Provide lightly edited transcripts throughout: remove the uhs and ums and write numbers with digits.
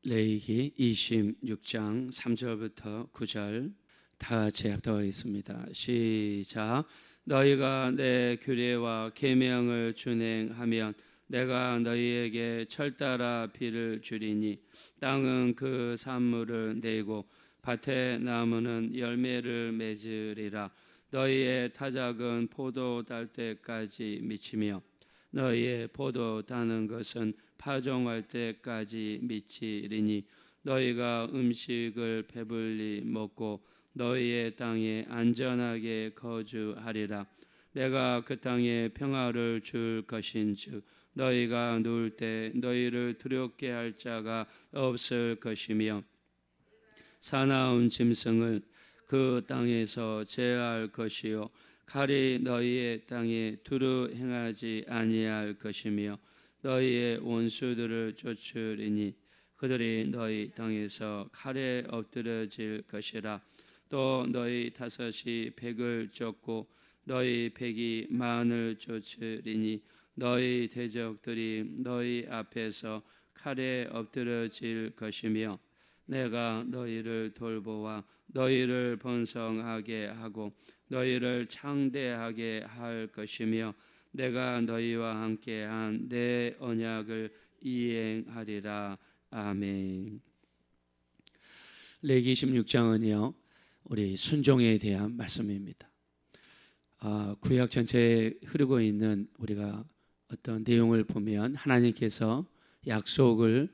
레위기 26장 3절부터 9절 다 같이 합독하겠습니다. 시작. 너희가 내 규례와 계명을 준행하면 내가 너희에게 철따라 비를 주리니 땅은 그 산물을 내고 밭의 나무는 열매를 맺으리라. 너희의 타작은 포도 딸 때까지 미치며 너희의 포도 따는 것은 파종할 때까지 미치리니 너희가 음식을 배불리 먹고 너희의 땅에 안전하게 거주하리라. 내가 그 땅에 평화를 줄 것인즉 너희가 누울 때 너희를 두렵게 할 자가 없을 것이며 사나운 짐승을 그 땅에서 제할 것이요 칼이 너희의 땅에 두루 행하지 아니할 것이며 너희의 원수들을 쫓으리니 그들이 너희 땅에서 칼에 엎드려질 것이라. 또 너희 다섯이 백을 쫓고 너희 백이 만을 쫓으리니 너희 대적들이 너희 앞에서 칼에 엎드려질 것이며 내가 너희를 돌보아 너희를 번성하게 하고 너희를 창대하게 할 것이며 내가 너희와 함께한 내 언약을 이행하리라. 아멘. 레위기 16장은요 우리 순종에 대한 말씀입니다. 구약 전체에 흐르고 있는 우리가 어떤 내용을 보면 하나님께서 약속을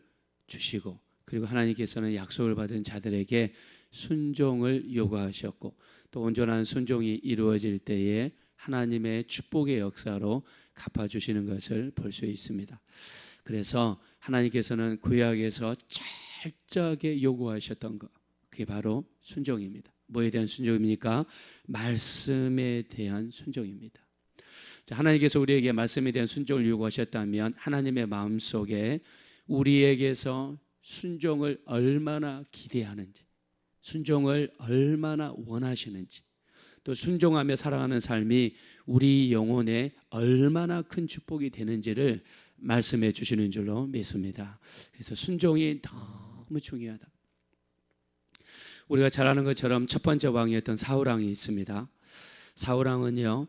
주시고 그리고 하나님께서는 약속을 받은 자들에게 순종을 요구하셨고 또 온전한 순종이 이루어질 때에 하나님의 축복의 역사로 갚아주시는 것을 볼 수 있습니다. 그래서 하나님께서는 구약에서 철저하게 요구하셨던 것, 그게 바로 순종입니다. 뭐에 대한 순종입니까? 말씀에 대한 순종입니다. 자, 하나님께서 우리에게 말씀에 대한 순종을 요구하셨다면 하나님의 마음속에 우리에게서 순종을 얼마나 기대하는지, 순종을 얼마나 원하시는지, 또 순종하며 살아가는 삶이 우리 영혼에 얼마나 큰 축복이 되는지를 말씀해 주시는 줄로 믿습니다. 그래서 순종이 너무 중요하다. 우리가 잘 아는 것처럼 첫 번째 왕이었던 사울왕이 있습니다. 사울왕은요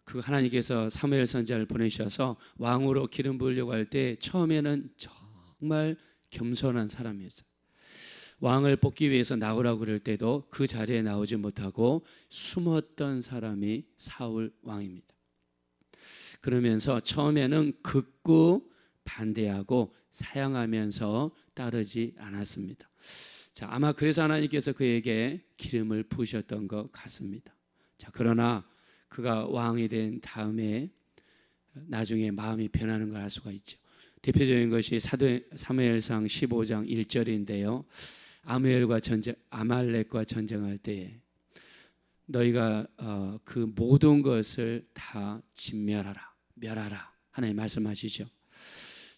그 하나님께서 사무엘 선지자를 보내셔서 왕으로 기름 부으려고 할 때 처음에는 정말 겸손한 사람이었어요. 왕을 뽑기 위해서 나오라고 그럴 때도 그 자리에 나오지 못하고 숨었던 사람이 사울 왕입니다. 그러면서 처음에는 극구 반대하고 사양하면서 따르지 않았습니다. 자, 아마 그래서 하나님께서 그에게 기름을 부으셨던 것 같습니다. 자, 그러나 그가 왕이 된 다음에 나중에 마음이 변하는 걸 알 수가 있죠. 대표적인 것이 사무엘상 15장 1절인데요. 아말렉과 전쟁할 때에 너희가 그 모든 것을 다 진멸하라, 멸하라 하나님 말씀하시죠.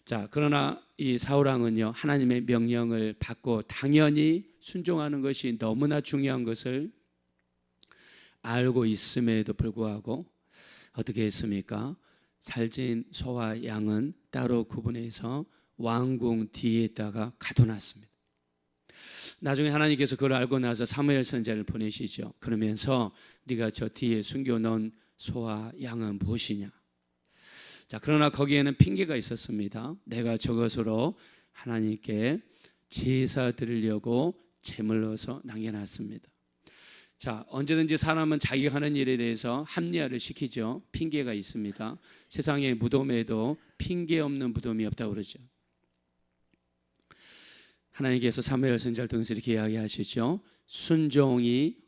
자, 그러나 이 사울왕은요 하나님의 명령을 받고 당연히 순종하는 것이 너무나 중요한 것을 알고 있음에도 불구하고 어떻게 했습니까? 살찐 소와 양은 따로 구분해서 왕궁 뒤에다가 가둬놨습니다. 나중에 하나님께서 그걸 알고 나서 사무엘 선지자를 보내시죠. 그러면서 네가 저 뒤에 숨겨놓은 소와 양은 무엇이냐? 자, 그러나 거기에는 핑계가 있었습니다. 내가 저것으로 하나님께 제사 드리려고 제물로서 남겨놨습니다. 자, 언제든지 사람은 자기가 하는 일에 대해서 합리화를 시키죠. 핑계가 있습니다. 세상의 무덤에도 핑계 없는 무덤이 없다고 그러죠. 하나님께서 사무엘 선지자를 통해서 이렇게 이야기하시죠. 순종이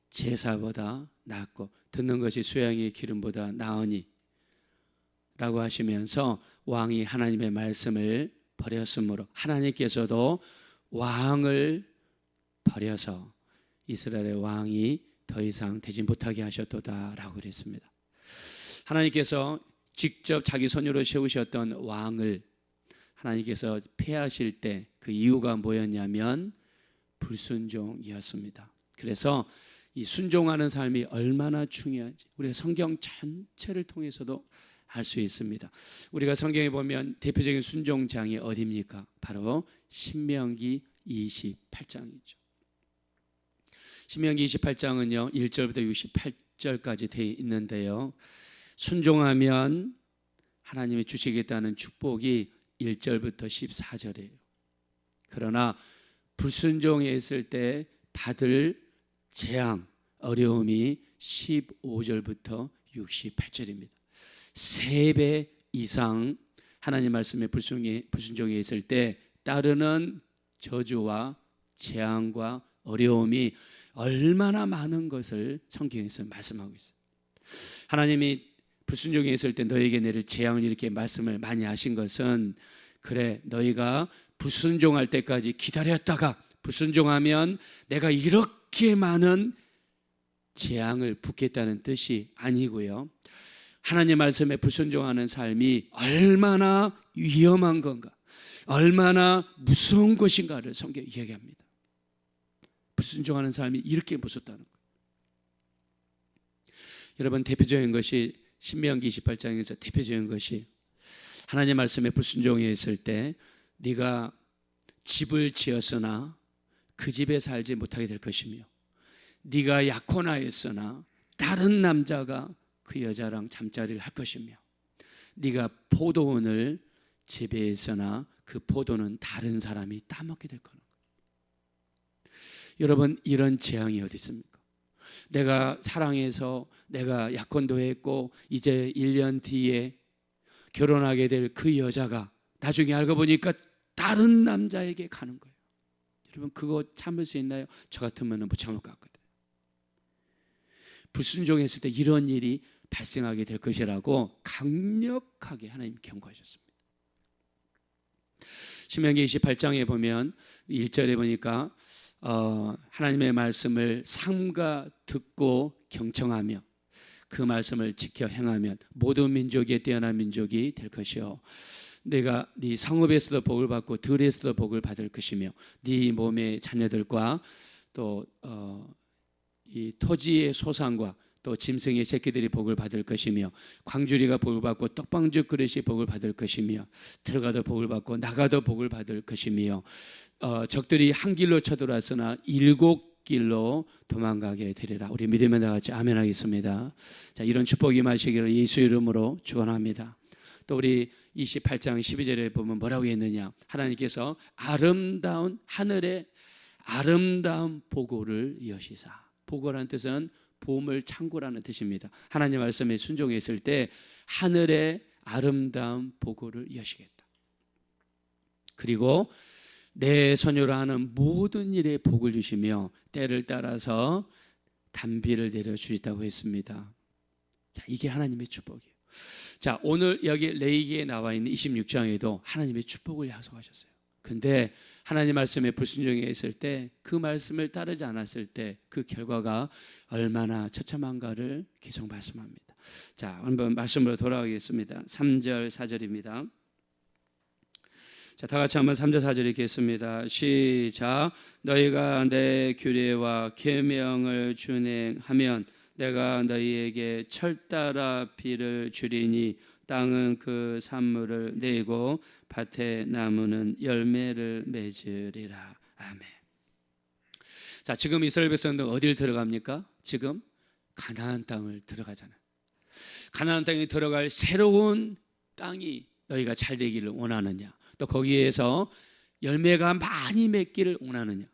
제사보다 낫고 듣는 것이 수양의 기름보다 나으니 라고 하시면서 왕이 하나님의 말씀을 버렸으므로 하나님께서도 왕을 버려서 이스라엘의 왕이 더 이상 되지 못하게 하셨도다 라고 그랬습니다. 하나님께서 직접 자기 손으로 세우셨던 왕을 하나님께서 폐하실 때 그 이유가 뭐였냐면 불순종이었습니다. 그래서 이 순종하는 삶이 얼마나 중요한지 우리가 성경 전체를 통해서도 알 수 있습니다. 우리가 성경에 보면 대표적인 순종장이 어디입니까? 바로 신명기 28장이죠. 신명기 28장은요 1절부터 68절까지 되어 있는데요, 순종하면 하나님이 주시겠다는 축복이 1절부터 14절이에요. 그러나 불순종했을 때 받을 재앙, 어려움이 15절부터 68절입니다. 3배 이상 하나님 말씀에 불순종해 있을 때 따르는 저주와 재앙과 어려움이 얼마나 많은 것을 성경에서 말씀하고 있어요. 하나님이 불순종해 있을 때 너에게 내릴 재앙을 이렇게 말씀을 많이 하신 것은, 그래 너희가 불순종할 때까지 기다렸다가 불순종하면 내가 이렇게 많은 재앙을 붓겠다는 뜻이 아니고요, 하나님 말씀에 불순종하는 삶이 얼마나 위험한 건가, 얼마나 무서운 것인가를 성경이 이야기합니다. 불순종하는 삶이 이렇게 무섭다는 거예요. 여러분, 대표적인 것이 신명기 28장에서 대표적인 것이, 하나님 말씀에 불순종해 있을 때 네가 집을 지었으나 그 집에 살지 못하게 될 것이며, 네가 약혼하였으나 다른 남자가 그 여자랑 잠자리를 할 것이며, 네가 포도원을 재배했으나 그 포도는 다른 사람이 따먹게 될 거는. 여러분, 이런 재앙이 어디 있습니까? 내가 사랑해서 내가 약혼도 했고 이제 1년 뒤에 결혼하게 될 그 여자가 나중에 알고 보니까 다른 남자에게 가는 거예요. 여러분, 그거 참을 수 있나요? 저 같으면 못 참을 것 같거든요. 불순종했을 때 이런 일이 발생하게 될 것이라고 강력하게 하나님 경고하셨습니다. 신명기 28장에 보면 1절에 보니까 하나님의 말씀을 삼가 듣고 경청하며 그 말씀을 지켜 행하면 모든 민족이 뛰어난 민족이 될 것이요, 내가 네 성읍에서도 복을 받고 들에서도 복을 받을 것이며, 네 몸의 자녀들과 또 이 토지의 소산과 또 짐승의 새끼들이 복을 받을 것이며, 광주리가 복을 받고 떡방죽 그릇이 복을 받을 것이며, 들어가도 복을 받고 나가도 복을 받을 것이며, 적들이 한 길로 쳐들어왔으나 7길로 도망가게 되리라. 우리 믿으면 다 같이 아멘 하겠습니다. 자, 이런 축복이 임하시기를 예수 이름으로 축원합니다. 또 우리 28장 12절에 보면 뭐라고 했느냐, 하나님께서 아름다운 하늘의 아름다운 보고를 여시사. 보고라는 뜻은 보물 창고라는 뜻입니다. 하나님 말씀에 순종했을 때 하늘의 아름다운 보고를 여시겠다. 그리고 내 손으로 하는 모든 일에 복을 주시며 때를 따라서 단비를 내려주시다고 했습니다. 자, 이게 하나님의 축복이에요. 자, 오늘 여기 레위기에 나와 있는 26장에도 하나님의 축복을 약속하셨어요. 근데 하나님 말씀에 불순종해 있을 때, 그 말씀을 따르지 않았을 때 그 결과가 얼마나 처참한가를 계속 말씀합니다. 자, 한번 말씀으로 돌아가겠습니다. 3절 4절입니다. 자, 다 같이 한번 3절 4절 읽겠습니다. 시작. 너희가 내 규례와 계명을 준행하면 내가 너희에게 철따라 비를 주리니 땅은 그 산물을 내고 밭의 나무는 열매를 맺으리라. 아멘. 자, 지금 이스라엘 백성들은 어디를 들어갑니까? 지금 가나안 땅을 들어가잖아요. 가나안 땅에 들어갈 새로운 땅이 너희가 잘 되기를 원하느냐, 또 거기에서 열매가 많이 맺기를 원하느냐,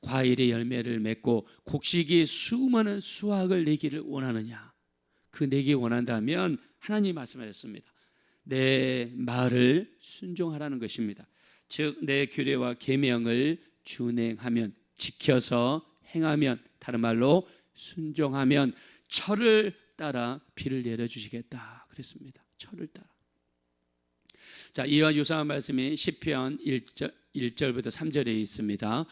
과일의 열매를 맺고 곡식이 수많은 수확을 내기를 원하느냐, 그 내기 원한다면 하나님이 말씀하셨습니다. 내 말을 순종하라는 것입니다. 즉 내 규례와 계명을 준행하면, 지켜서 행하면, 다른 말로 순종하면 철을 따라 비를 내려주시겠다 그랬습니다. 철을 따라. 자, 이와 유사한 말씀이 시편 1절부터 3절에 있습니다.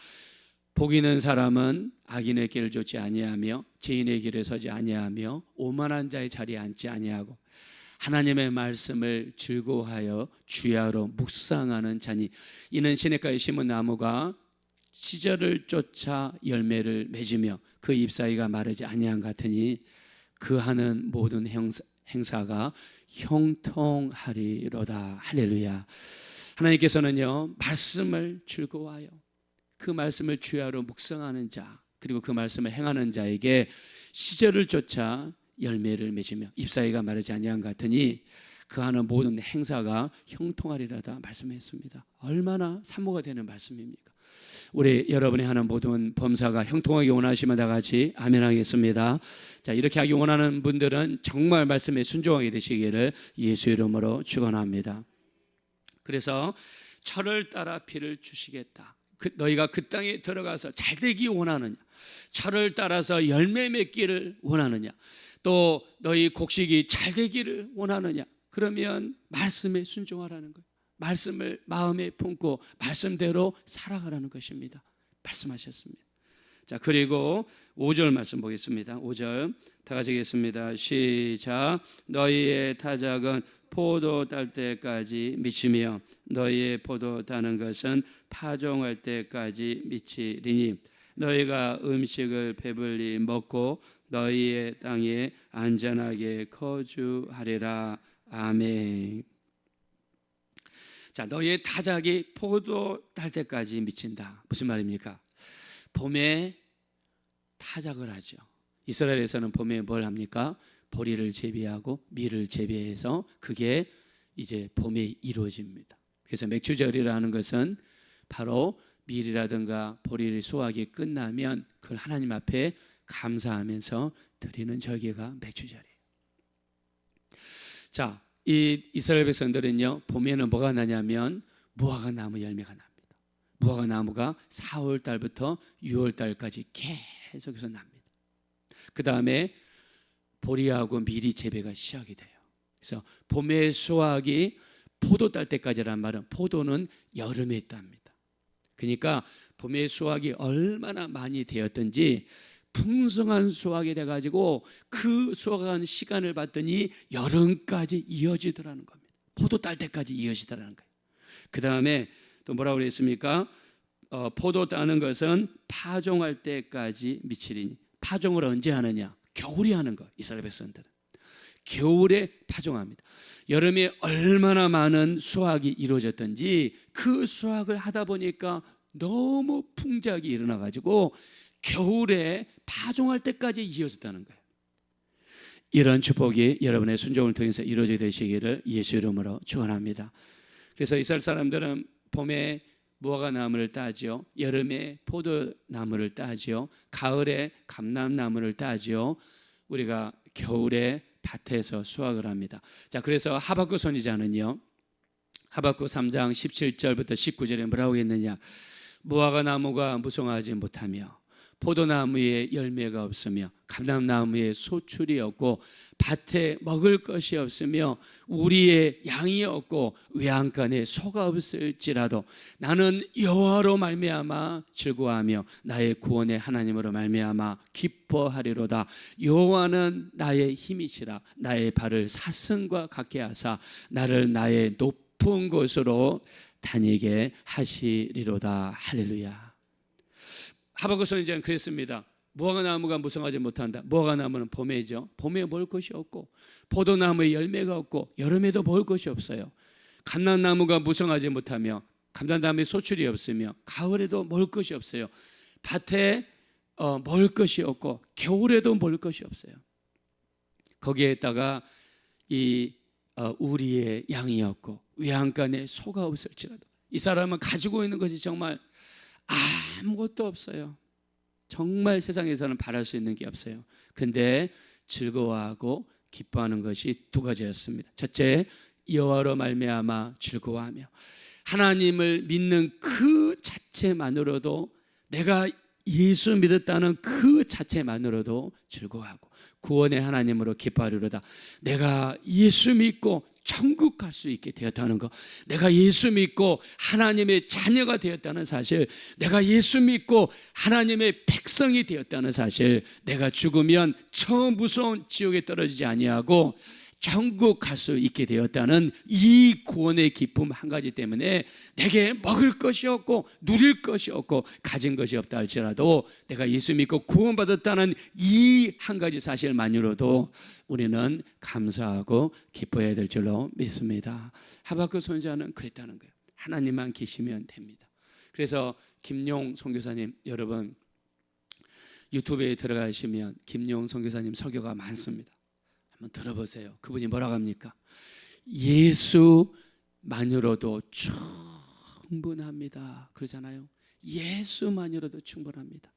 복 있는 사람은 악인의 길을 좇지 아니하며 죄인의 길에 서지 아니하며 오만한 자의 자리에 앉지 아니하고 하나님의 말씀을 즐거워하여 주야로 묵상하는 자니 이는 시냇가에 심은 나무가 시절을 쫓아 열매를 맺으며 그 잎사귀가 마르지 아니한 같으니 그 하는 모든 행사가 형통하리로다. 할렐루야. 하나님께서는요, 말씀을 즐거워하여 그 말씀을 주야로 묵상하는 자, 그리고 그 말씀을 행하는 자에게 시절을 쫓아 열매를 맺으며 잎사귀가 마르지 아니한 것 같으니 그 하는 모든 행사가 형통하리라다 말씀했습니다. 얼마나 산모가 되는 말씀입니까? 우리 여러분이 하는 모든 범사가 형통하게 원하시면 다 같이 아멘 하겠습니다. 자, 이렇게 하기 원하는 분들은 정말 말씀에 순종하게 되시기를 예수 이름으로 축원합니다. 그래서 철을 따라 피를 주시겠다. 너희가 그 땅에 들어가서 잘되기 원하느냐, 철을 따라서 열매 맺기를 원하느냐, 또 너희 곡식이 잘되기를 원하느냐, 그러면 말씀에 순종하라는 거예요. 말씀을 마음에 품고 말씀대로 살아가라는 것입니다. 말씀하셨습니다. 자, 그리고 5절 말씀 보겠습니다. 5절 다 같이 읽겠습니다. 시작. 너희의 타작은 포도 딸 때까지 미치며 너희의 포도 따는 것은 파종할 때까지 미치리니 너희가 음식을 배불리 먹고 너희의 땅에 안전하게 거주하리라. 아멘. 자, 너희의 타작이 포도 딸 때까지 미친다. 무슨 말입니까? 봄에 타작을 하죠. 이스라엘에서는 봄에 뭘 합니까? 보리를 재배하고 밀을 재배해서 그게 이제 봄에 이루어집니다. 그래서 맥주절이라는 것은 바로 밀이라든가 보리를 수확이 끝나면 그걸 하나님 앞에 감사하면서 드리는 절기가 맥주절이에요. 자, 이 이스라엘 백성들은요, 봄에는 뭐가 나냐면 무화과 나무 열매가 납니다. 무화과 나무가 4월 달부터 6월 달까지 계속해서 납니다. 그 다음에 보리하고 밀이 재배가 시작이 돼요. 그래서 봄의 수확이 포도 딸 때까지란 말은 포도는 여름에 땁니다. 그러니까 봄의 수확이 얼마나 많이 되었든지 풍성한 수확이 돼가지고 그 수확한 시간을 봤더니 여름까지 이어지더라는 겁니다. 포도 딸 때까지 이어지더라는 거예요. 그 다음에 또 뭐라고 그랬습니까? 포도 따는 것은 파종할 때까지 미치리니. 파종을 언제 하느냐? 겨울에 하는 거. 이스라엘 백성들은 겨울에 파종합니다. 여름에 얼마나 많은 수확이 이루어졌던지 그 수확을 하다 보니까 너무 풍작이 일어나가지고 겨울에 파종할 때까지 이어졌다는 거예요. 이런 축복이 여러분의 순종을 통해서 이루어지게 되시기를 예수 이름으로 축원합니다. 그래서 이스라엘 사람들은 봄에 무화과 나무를 따지요, 여름에 포도나무를 따지요, 가을에 감람나무를 따지요, 우리가 겨울에 밭에서 수확을 합니다. 자, 그래서 하박국 선지자는요, 하박국 3장 17절부터 19절에 뭐라고 했느냐? 무화과 나무가 무성하지 못하며 포도나무에 열매가 없으며 감람나무에 소출이 없고 밭에 먹을 것이 없으며 우리의 양이 없고 외양간에 소가 없을지라도 나는 여호와로 말미암아 즐거워하며 나의 구원의 하나님으로 말미암아 기뻐하리로다. 여호와는 나의 힘이시라. 나의 발을 사슴과 같게 하사 나를 나의 높은 곳으로 다니게 하시리로다. 할렐루야. 하박국 선지자는 그랬습니다. 무화과 나무가 무성하지 못한다. 무화과 나무는 봄에죠. 봄에 먹을 것이 없고 포도나무에 열매가 없고 여름에도 먹을 것이 없어요. 감람나무가 무성하지 못하며 감람나무에 소출이 없으며 가을에도 먹을 것이 없어요. 밭에 먹을 것이 없고 겨울에도 먹을 것이 없어요. 거기에다가 이 우리의 양이 없고 외양간에 소가 없을지라도 이 사람은 가지고 있는 것이 정말 아무것도 없어요. 정말 세상에서는 바랄 수 있는 게 없어요. 근데 즐거워하고 기뻐하는 것이 두 가지였습니다. 첫째, 여호와로 말미암아 즐거워하며 하나님을 믿는 그 자체만으로도, 내가 예수 믿었다는 그 자체만으로도 즐거워하고 구원의 하나님으로 기뻐하리로다. 내가 예수 믿고 천국 갈 수 있게 되었다는 것, 내가 예수 믿고 하나님의 자녀가 되었다는 사실, 내가 예수 믿고 하나님의 백성이 되었다는 사실, 내가 죽으면 저 무서운 지옥에 떨어지지 아니하고 천국 갈 수 있게 되었다는 이 구원의 기쁨 한 가지 때문에 내게 먹을 것이 없고 누릴 것이 없고 가진 것이 없다 할지라도 내가 예수 믿고 구원받았다는 이 한 가지 사실만으로도 우리는 감사하고 기뻐해야 될 줄로 믿습니다. 하박국 선지자는 그랬다는 거예요. 하나님만 계시면 됩니다. 그래서 김용 선교사님, 여러분 유튜브에 들어가시면 김용 선교사님 설교가 많습니다. 한번 들어보세요. 그분이 뭐라고 합니까? 예수만으로도 충분합니다. 그러잖아요. 예수만으로도 충분합니다.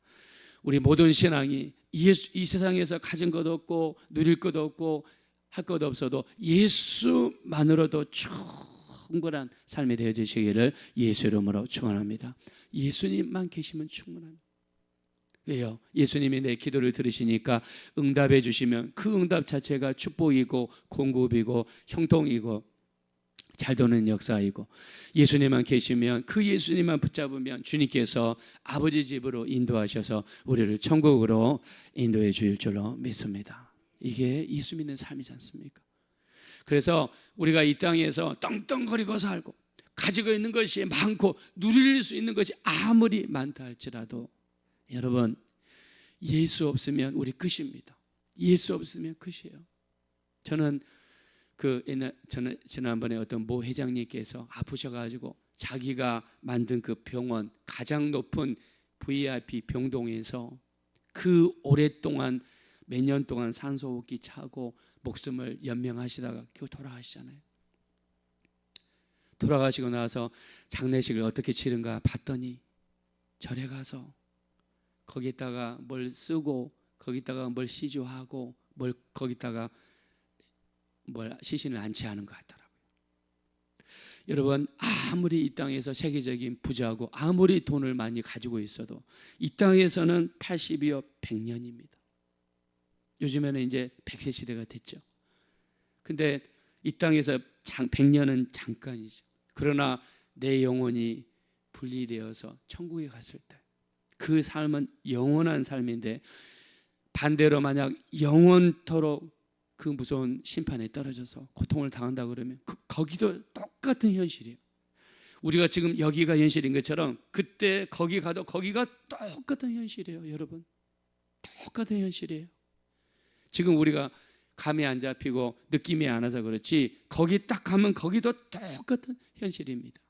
우리 모든 신앙이 이 세상에서 가진 것 없고 누릴 것 없고 할 것 없어도 예수만으로도 충분한 삶이 되어지시기를 예수 이름으로 축원합니다. 예수님만 계시면 충분합니다. 왜요? 예수님이 내 기도를 들으시니까 응답해 주시면 그 응답 자체가 축복이고 공급이고 형통이고 잘 도는 역사이고, 예수님만 계시면 그 예수님만 붙잡으면 주님께서 아버지 집으로 인도하셔서 우리를 천국으로 인도해 주실 줄로 믿습니다. 이게 예수 믿는 삶이지 않습니까? 그래서 우리가 이 땅에서 떵떵거리고 살고 가지고 있는 것이 많고 누릴 수 있는 것이 아무리 많다 할지라도 여러분, 예수 없으면 우리 끝입니다. 예수 없으면 끝이에요. 저는 지난번에 어떤 모 회장님께서 아프셔가지고 자기가 만든 그 병원 가장 높은 VIP 병동에서 그 오랫동안 몇 년 동안 산소호흡기 차고 목숨을 연명하시다가 결국 돌아가시잖아요. 돌아가시고 나서 장례식을 어떻게 치른가 봤더니 절에 가서 거기다가 뭘 쓰고 거기다가 뭘 시주하고 뭘 거기다가 뭘 시신을 안치하는 것 같더라고요. 여러분, 아무리 이 땅에서 세계적인 부자고 아무리 돈을 많이 가지고 있어도 이 땅에서는 80이요 100년입니다. 요즘에는 이제 100세 시대가 됐죠. 근데 이 땅에서 100년은 잠깐이죠. 그러나 내 영혼이 분리되어서 천국에 갔을 때 그 삶은 영원한 삶인데, 반대로 만약 영원토록 그 무서운 심판에 떨어져서 고통을 당한다 그러면 거기도 똑같은 현실이에요. 우리가 지금 여기가 현실인 것처럼 그때 거기 가도 거기가 똑같은 현실이에요. 여러분, 똑같은 현실이에요. 지금 우리가 감이 안 잡히고 느낌이 안 와서 그렇지 거기 딱 가면 거기도 똑같은 현실입니다.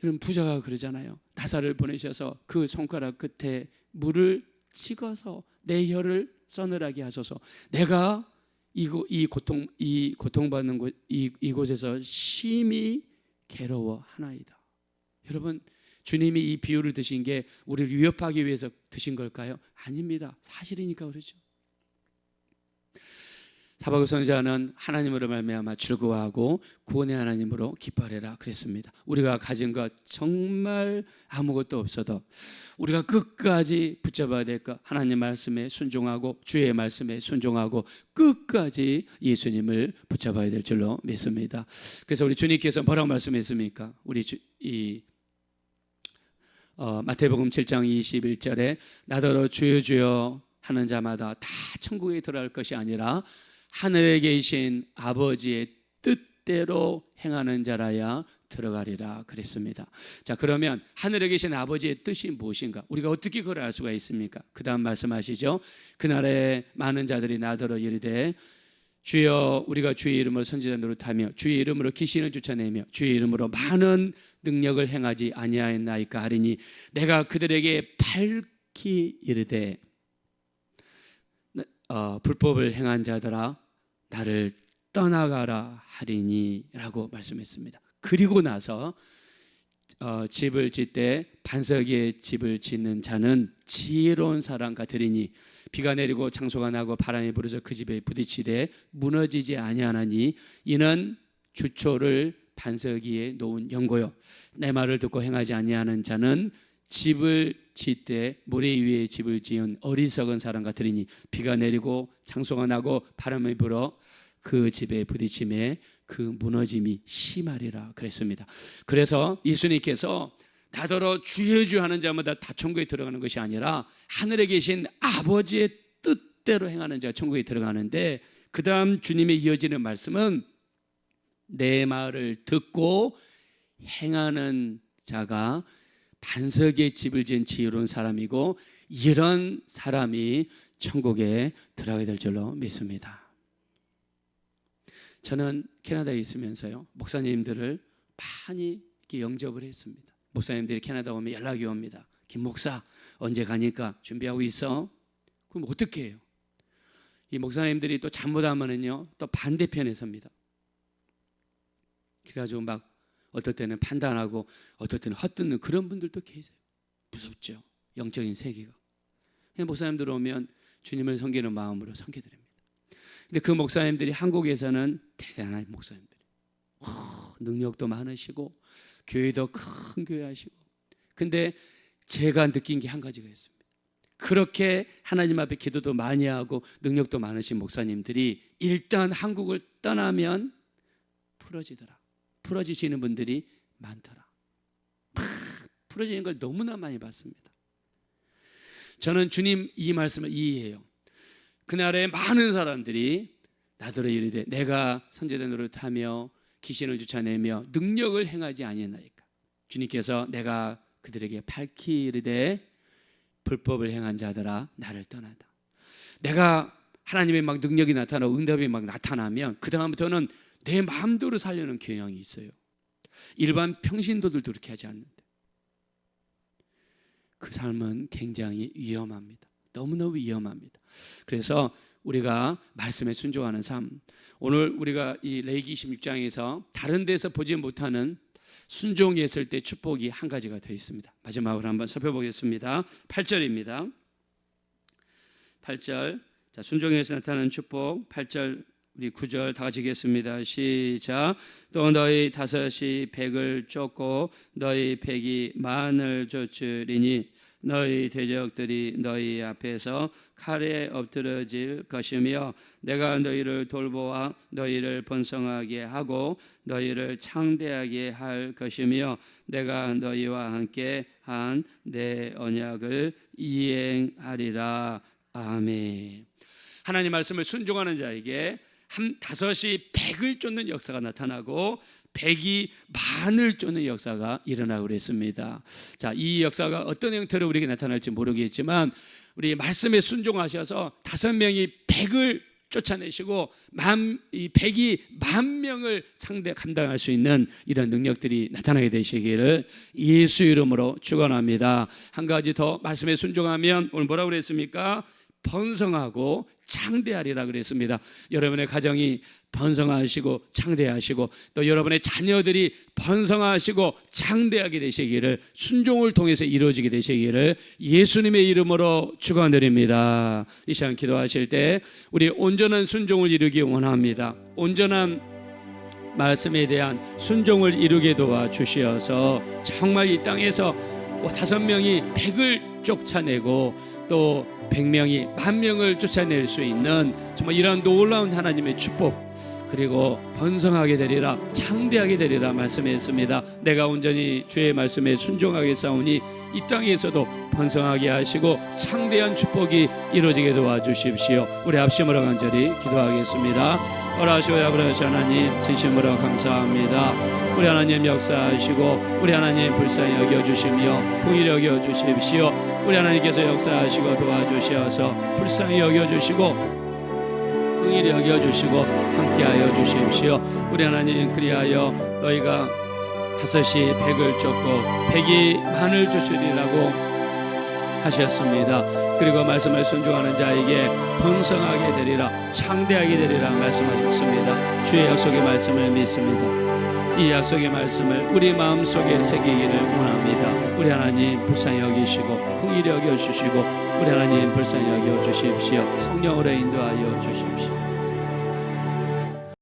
여러분, 부자가 그러잖아요. 나사를 보내셔서 그 손가락 끝에 물을 찍어서 내 혀를 서늘하게 하소서. 내가 이 고통받는 이곳에서 심히 괴로워하나이다. 여러분, 주님이 이 비유를 드신 게 우리를 위협하기 위해서 드신 걸까요? 아닙니다. 사실이니까 그러죠. 하박국 선지자는 하나님으로 말미암아 즐거워하고 구원의 하나님으로 기뻐하라 그랬습니다. 우리가 가진 것 정말 아무것도 없어도 우리가 끝까지 붙잡아야 될 것, 하나님 말씀에 순종하고 주의 말씀에 순종하고 끝까지 예수님을 붙잡아야 될 줄로 믿습니다. 그래서 우리 주님께서 뭐라고 말씀했습니까? 우리 마태복음 7장 21절에 나더러 주여 주여 하는 자마다 다 천국에 들어갈 것이 아니라 하늘에 계신 아버지의 뜻대로 행하는 자라야 들어가리라 그랬습니다. 자, 그러면 하늘에 계신 아버지의 뜻이 무엇인가? 우리가 어떻게 그걸 알 수가 있습니까? 그 다음 말씀하시죠. 그날에 많은 자들이 나더러 이르되 주여 우리가 주의 이름으로 선지자 노릇하며 주의 이름으로 귀신을 쫓아내며 주의 이름으로 많은 능력을 행하지 아니하였나이까 하리니 내가 그들에게 밝히 이르되 불법을 행한 자들아 나를 떠나가라 하리니 라고 말씀했습니다. 그리고 나서 집을 짓되 반석에 집을 짓는 자는 지혜로운 사람 같으리니 비가 내리고 창소가 나고 바람이 불어서 그 집에 부딪히되 무너지지 아니하나니 이는 주초를 반석 위에 놓은 연고요 내 말을 듣고 행하지 아니하는 자는 집을 짓되 모래 위에 집을 지은 어리석은 사람 같으리니 비가 내리고 창소가 나고 바람이 불어 그 집에 부딪힘에 그 무너짐이 심하리라 그랬습니다. 그래서 예수님께서 나더러 주여 주여 하는 자마다 다 천국에 들어가는 것이 아니라 하늘에 계신 아버지의 뜻대로 행하는 자가 천국에 들어가는데, 그 다음 주님의 이어지는 말씀은 내 말을 듣고 행하는 자가 반석에 집을 지은 지혜로운 사람이고 이런 사람이 천국에 들어가게 될 줄로 믿습니다. 저는 캐나다에 있으면서요, 목사님들을 많이 이렇게 영접을 했습니다. 목사님들이 캐나다 오면 연락이 옵니다. 김 목사 언제 가니까 준비하고 있어? 그럼 어떻게 해요? 이 목사님들이 또 잘못하면은요 또 반대편에 섭니다. 그래가지고 막 어떨 때는 판단하고 어떨 때는 헛듣는 그런 분들도 계세요. 무섭죠, 영적인 세계가. 목사님들 오면 주님을 섬기는 마음으로 섬겨드립니다. 근데 그 목사님들이 한국에서는 대단한 목사님들이, 능력도 많으시고 교회도 큰 교회 하시고. 근데 제가 느낀 게 한 가지가 있습니다. 그렇게 하나님 앞에 기도도 많이 하고 능력도 많으신 목사님들이 일단 한국을 떠나면 풀어지시는 분들이 많더라. 풀어지는 걸 너무나 많이 봤습니다. 저는 주님 이 말씀을 이해해요. 그날에 많은 사람들이 나더러 이르되 내가 선제된 노릇하며 귀신을 쫓아내며 능력을 행하지 아니하나이까. 주님께서 내가 그들에게 밝히 이르되 불법을 행한 자들아 나를 떠나다. 내가 하나님의 막 능력이 나타나고 응답이 막 나타나면 그 다음부터는 내 마음대로 살려는 경향이 있어요. 일반 평신도들도 그렇게 하지 않는데 그 삶은 굉장히 위험합니다. 너무너무 위험합니다. 그래서 우리가 말씀에 순종하는 삶, 오늘 우리가 이 레위기 26장에서 다른 데서 보지 못하는 순종했을 때 축복이 한 가지가 되어 있습니다. 마지막으로 한번 살펴보겠습니다. 8절입니다. 8절, 자, 순종에서 나타나는 축복. 8절 우리 9절 다 같이 읽겠습니다. 시작. 또 너희 다섯이 백을 쫓고 너희 백이 만을 쫓으리니 너희 대적들이 너희 앞에서 칼에 엎드러질 것이며 내가 너희를 돌보아 너희를 번성하게 하고 너희를 창대하게 할 것이며 내가 너희와 함께 한 내 언약을 이행하리라. 아멘. 하나님 말씀을 순종하는 자에게 다섯이 백을 쫓는 역사가 나타나고 백이 만을 쫓는 역사가 일어나고 그랬습니다. 자, 이 역사가 어떤 형태로 우리에게 나타날지 모르겠지만 우리 말씀에 순종하셔서 5명이 백을 쫓아내시고 이 백이 10,000명을 감당할 수 있는 이런 능력들이 나타나게 되시기를 예수 이름으로 축원합니다. 한 가지 더 말씀에 순종하면 오늘 뭐라고 그랬습니까? 번성하고 창대하리라 그랬습니다. 여러분의 가정이 번성하시고 창대하시고 또 여러분의 자녀들이 번성하시고 창대하게 되시기를 순종을 통해서 이루어지게 되시기를 예수님의 이름으로 축원드립니다. 이 시간 기도하실 때 우리 온전한 순종을 이루기 원합니다. 온전한 말씀에 대한 순종을 이루게 도와주시어서 정말 이 땅에서 5명이 100을 쫓아내고 또 100명이 10,000명을 쫓아낼 수 있는 정말 이러한 놀라운 하나님의 축복 그리고 번성하게 되리라 창대하게 되리라 말씀했습니다. 내가 온전히 주의 말씀에 순종하겠사오니 이 땅에서도 번성하게 하시고 창대한 축복이 이루어지게 도와주십시오. 우리 합심으로 간절히 기도하겠습니다. 어라시오야 아버지 하나님 진심으로 감사합니다. 우리 하나님 역사하시고 우리 하나님 불쌍히 여겨주시며 긍휼히 여겨주십시오. 우리 하나님께서 역사하시고 도와주셔서 불쌍히 여겨주시고 긍휼히 여겨주시고 함께하여 주십시오. 우리 하나님 그리하여 너희가 5이 100을 쫓고 100이 만을 쫓으리라고 하셨습니다. 그리고 말씀을 순종하는 자에게 번성하게 되리라 창대하게 되리라 말씀하셨습니다. 주의 약속의 말씀을 믿습니다. 이 약속의 말씀을 우리 마음속에 새기기를 원합니다. 우리 하나님 불쌍히 여기시고 긍휼히 여겨주시고 우리 하나님 불쌍히 여겨주십시오. 성령으로 인도하여 주십시오.